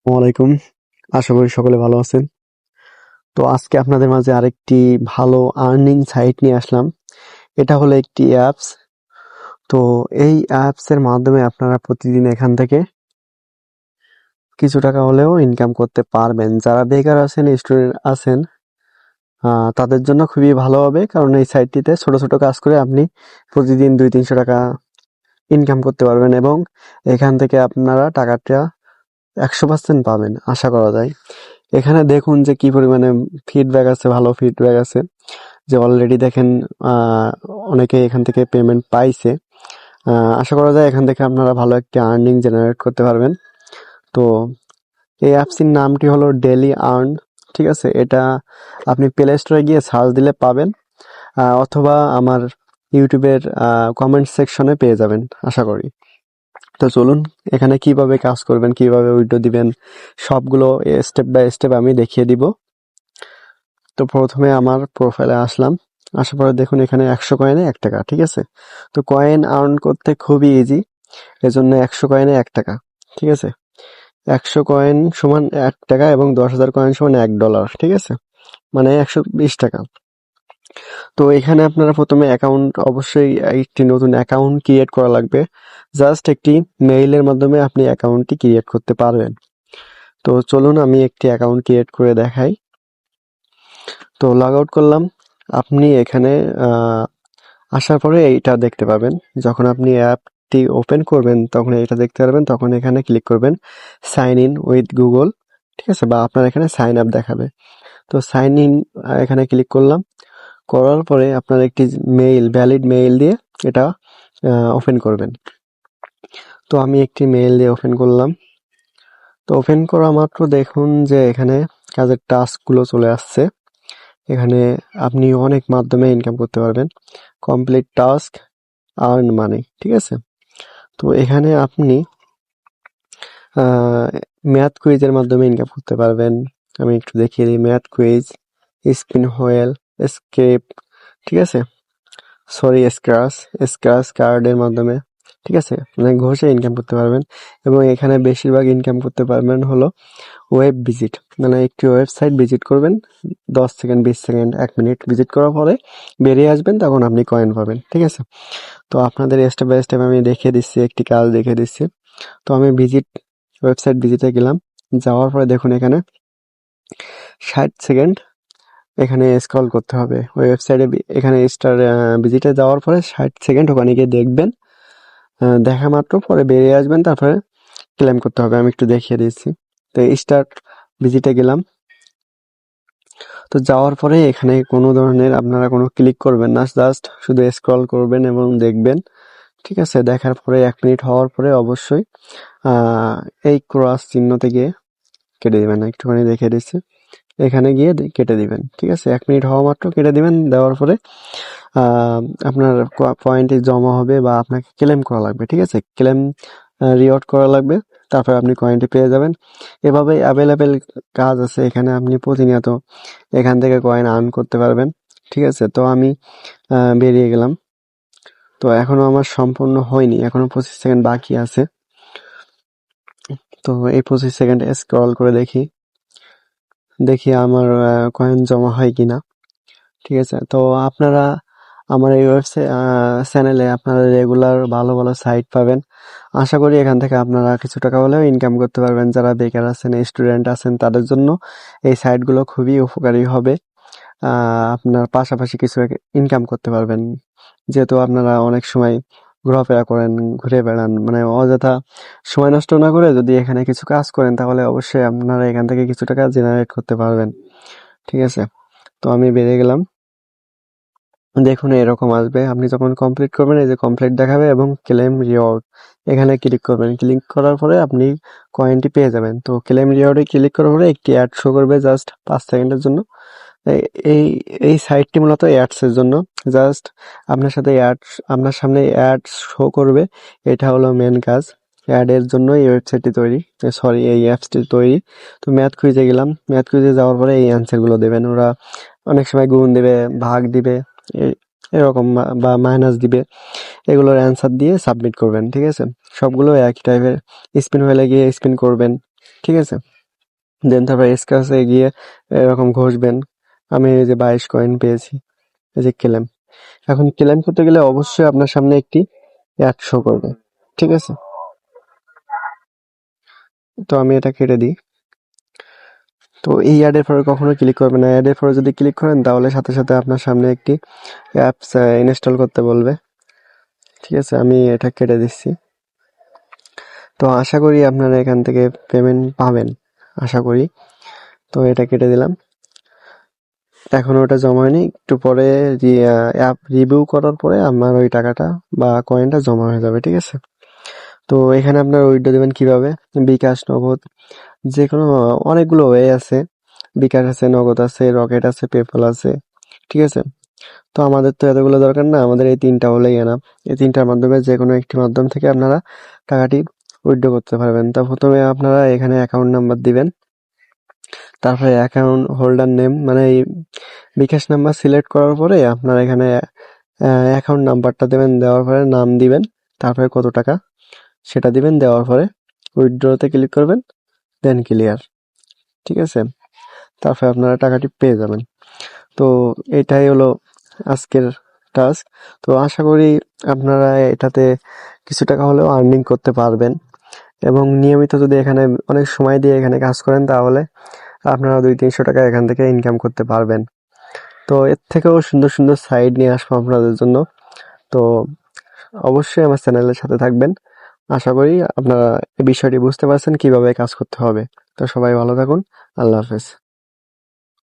ওয়ালাইকুম। আশা করি সকলে ভালো আছেন। তো আজকে আপনাদের মাঝে আরেকটি ভালো আর্নিং সাইট নিয়ে আসলাম। এটা হলো একটি অ্যাপস। তো এই অ্যাপস এর মাধ্যমে আপনারা প্রতিদিন এখান থেকে কিছু টাকা হলেও ইনকাম করতে পারবেন। যারা বেকার আছেন, স্টুডেন্ট আছেন, তাদের জন্য খুবই ভালো হবে, কারণ এই সাইটটিতে ছোট ছোট কাজ করে আপনি প্রতিদিন 200-300 টাকা ইনকাম করতে পারবেন এবং এখান থেকে আপনারা টাকাটা 100% পাবেন আশা করা যায়। এখানে দেখুন যে কি পরিমাণে ফিডব্যাক আছে, ভালো ফিডব্যাক আছে, যে অলরেডি দেখেন অনেকে এখান থেকে পেমেন্ট পাইছে। আশা করা যায় এখান থেকে আপনারা ভালো একটা আর্নিং জেনারেট করতে পারবেন। তো এই অ্যাপসটির নামটি হলো ডেলি আর্ন, ঠিক আছে? এটা আপনি প্লে স্টোরে গিয়ে সার্চ দিলে পাবেন, অথবা আমার ইউটিউবের কমেন্ট সেকশনে পেয়ে যাবেন আশা করি। তো চলুন এখানে কিভাবে কাজ করবেন, কিভাবে উইথড্র দিবেন, সবগুলো স্টেপ বাই স্টেপ আমি দেখিয়ে দিব। তো প্রথমে আমার প্রোফাইলে আসলাম, আসার পরে দেখুন এখানে 100 কয়েনে 1 টাকা, ঠিক আছে? তো কয়েন আর্ন করতে খুবই ইজি, এজন্য 100 কয়েনে 1 টাকা, ঠিক আছে? 100 কয়েন সমান 1 টাকা এবং 10,000 কয়েন সমান $1, ঠিক আছে? মানে 120 টাকা। তো এখানে আপনারা প্রথমে অ্যাকাউন্ট, অবশ্যই একটি নতুন অ্যাকাউন্ট ক্রিয়েট করা লাগবে। জাস্ট একটি মেইলের মাধ্যমে আপনি অ্যাকাউন্টটি ক্রিয়েট করতে পারবেন। তো চলুন আমি একটি অ্যাকাউন্ট ক্রিয়েট করে দেখাই। তো লগ আউট করলাম। আপনি এখানে আসার পরে এইটা দেখতে পাবেন। যখন আপনি অ্যাপটি ওপেন করবেন তখন এটা দেখতে পারবেন। তখন এখানে ক্লিক করবেন সাইন ইন উইথ গুগল, ঠিক আছে? বা আপনার এখানে সাইন আপ দেখাবে। তো সাইন ইন এখানে ক্লিক করলাম। করার পরে আপনার একটি মেইল, ভ্যালিড মেইল দিয়ে এটা ওপেন করবেন। তো আমি একটি মেইল দিয়ে ওপেন করলাম। তো ওপেন করা মাত্র দেখুন যে এখানে কাজের টাস্কগুলো চলে আসছে। এখানে আপনি অনেক মাধ্যমে ইনকাম করতে পারবেন। কমপ্লিট টাস্ক, আর্ন মানি, ঠিক আছে? তো এখানে আপনি ম্যাথ কুইজের মাধ্যমে ইনকাম করতে পারবেন। আমি একটু দেখিয়ে দিই। Math quiz, spin whale, escape, ঠিক আছে? সরি, স্ক্র্যাচ কার্ডের মাধ্যমে, ঠিক আছে? মানে ঘষে ইনকাম করতে পারবেন। এবং এখানে বেশিরভাগ ইনকাম করতে পারবেন হলো ওয়েব ভিজিট, মানে একটি ওয়েবসাইট ভিজিট করবেন, 10 সেকেন্ড, 20 সেকেন্ড, 1 মিনিট ভিজিট করার পরে বেরিয়ে আসবেন, তখন আপনি কয়েন পাবেন, ঠিক আছে? তো আপনাদের স্টেপ বাই স্টেপ আমি দেখিয়ে দিচ্ছি, একটি কাজ দেখিয়ে দিচ্ছি। তো আমি ওয়েবসাইট ভিজিটে গেলাম। যাওয়ার পরে দেখুন এখানে 60 সেকেন্ড এখানে স্ক্রল করতে হবে ওই ওয়েবসাইটে। এখানে ভিজিটে যাওয়ার পরে 60 সেকেন্ড ওখানে গিয়ে দেখবেন। দেখা মাত্র পরে বেরিয়ে আসবেন, তারপরে ক্লেম করতে হবে। আমি একটু দেখিয়ে দিচ্ছি। তো স্টার্ট ভিজিটে গেলাম। তো যাওয়ার পরে এখানে কোনো ধরনের আপনারা কোনো ক্লিক করবেন না, জাস্ট শুধু স্ক্রল করবেন এবং দেখবেন, ঠিক আছে? দেখার পরে 1 মিনিট হওয়ার পরে অবশ্যই এই ক্রস চিহ্নতে গিয়ে কেটে দিবেন। একটুখানি দেখিয়ে দিচ্ছি, এখানে গিয়ে কেটে দিবেন, ঠিক আছে? 1 মিনিট হওয়া মাত্র কেটে দিবেন। দেওয়ার পরে আপনার পয়েন্টে জমা হবে বা আপনাকে ক্লেম করা লাগবে, ঠিক আছে? ক্লেম রিওয়ার্ড করা লাগবে, তারপরে আপনি কয়েনটি পেয়ে যাবেন। এভাবে অ্যাভেলেবেল কাজ আছে এখানে, আপনি প্রতিনিয়ত এখান থেকে কয়েন আর্ন করতে পারবেন, ঠিক আছে? তো আমি বেরিয়ে গেলাম। তো এখনো আমার সম্পূর্ণ হয়নি, এখনো 25 সেকেন্ড বাকি আছে। তো এই 25 সেকেন্ড স্ক্রল করে দেখি আমার কয়েন জমা হয় কিনা, ঠিক আছে? তো আপনারা আমার এই চ্যানেলে আপনারা রেগুলার ভালো ভালো সাইট পাবেন। আশা করি এখান থেকে আপনারা কিছু টাকা হলেও ইনকাম করতে পারবেন। যারা বেকার আছেন, স্টুডেন্ট আছেন, তাদের জন্য এই সাইটগুলো খুবই উপকারী হবে। আপনার পাশাপাশি কিছু ইনকাম করতে পারবেন, যেহেতু আপনারা অনেক সময় ঘোরাফেরা করেন, ঘুরে বেড়ান, মানে অযথা সময় নষ্ট না করে যদি এখানে কিছু কাজ করেন, তাহলে অবশ্যই আপনারা এখান থেকে কিছু টাকা জেনারেট করতে পারবেন, ঠিক আছে? তো আমি বেরিয়ে গেলাম। দেখুন এরকম আসবে। আপনি যখন কমপ্লিট করবেন, এই যে কমপ্লিট দেখাবে এবং ক্লেম রিওয়ার্ড, এখানে ক্লিক করবেন। ক্লিক করার পরে আপনি কয়েনটি পেয়ে যাবেন। তো ক্লেম রিওয়ার্ডে ক্লিক করার পরে একটি অ্যাড শো করবে জাস্ট 5 সেকেন্ডের জন্য। এই এই সাইটটি মূলত অ্যাডসের জন্য। জাস্ট আপনার সামনে অ্যাড শো করবে, এটা হলো মেন কাজ। অ্যাডের জন্য এই ওয়েবসাইটটি তৈরি, সরি এই অ্যাপসটি তৈরি। তো ম্যাথ কুইজে গেলাম। ম্যাথ কুইজে যাওয়ার পরে এই অ্যান্সারগুলো দেবেন। ওরা অনেক সময় গুণ দিবে, ভাগ দিবে, এরকম বা মাইনাস দিবে। এগুলোর অ্যান্সার দিয়ে সাবমিট করবেন, ঠিক আছে? সবগুলো একই টাইপের। স্পিন হয়ে গিয়ে স্পিন করবেন, ঠিক আছে? দেন তারপর স্ক্র্যাচে গিয়ে এরকম ঘষবেন। আমি এই যে 22 কয়েন পেয়েছি, এই যে ক্লেম। এখন ক্লেম করতে গেলে অবশ্যই আপনার সামনে একটি অ্যাড শো করবে, ঠিক আছে? তো আমি এটা কেটে দিই। তো এই অ্যাডের পরে কখনো ক্লিক করবেন না। অ্যাডের পরে যদি ক্লিক করেন তাহলে সাথে সাথে আপনার সামনে একটি অ্যাপস ইনস্টল করতে বলবে, ঠিক আছে? আমি এটা কেটে দিচ্ছি। তো আশা করি আপনারা এখান থেকে পেমেন্ট পাবেন, আশা করি। তো এটা কেটে দিলাম। এখন ওটা জমা হয়নি, একটু পরে অ্যাপ রিভিউ করার পরে আমার ওই টাকাটা বা কয়েনটা জমা হয়ে যাবে, ঠিক আছে? তো এখানে আপনার উইথড্র দেবেন কিভাবে? বিকাশ, নগদ, যে কোনো অনেকগুলো ওয়ে আছে। বিকাশ আছে, নগদ আছে, রকেট আছে, পেপ্যাল আছে, ঠিক আছে? তো আমাদের তো এতগুলো দরকার না, আমাদের এই 3টা হলেই এনাফ। এই 3টার মাধ্যমে যে কোনো একটি মাধ্যম থেকে আপনারা টাকাটি উইথড্র করতে পারবেন। তো প্রথমে আপনারা এখানে অ্যাকাউন্ট নাম্বার দিবেন, তারপরে অ্যাকাউন্ট হোল্ডার নেম মানে এই বিকাশ নাম্বার সিলেক্ট করার পরে আপনারা এখানে অ্যাকাউন্ট নাম্বারটা দেবেন, দেওয়ার পরে নাম দিবেন, তারপরে কত টাকা সেটা দিবেন, দেওয়ার পরে উইথড্রতে ক্লিক করবেন, দেন ক্লিয়ার, ঠিক আছে? তারপরে আপনারা টাকাটি পেয়ে যাবেন। তো এটাই হলো আজকের টাস্ক। তো আশা করি আপনারা এটাতে কিছু টাকা হলেও আর্নিং করতে পারবেন, এবং নিয়মিত যদি এখানে অনেক সময় দিয়ে এখানে কাজ করেন তাহলে আপনারা 200-300 টাকা এখান থেকে ইনকাম করতে পারবেন। তো এর থেকেও সুন্দর সুন্দর সাইড নিয়ে আসবো আপনাদের জন্য। তো অবশ্যই আমার চ্যানেলের সাথে থাকবেন। আশা করি আপনারা এই বিষয়টি বুঝতে পারছেন কিভাবে কাজ করতে হবে। তো সবাই ভালো থাকুন। আল্লাহ হাফেজ।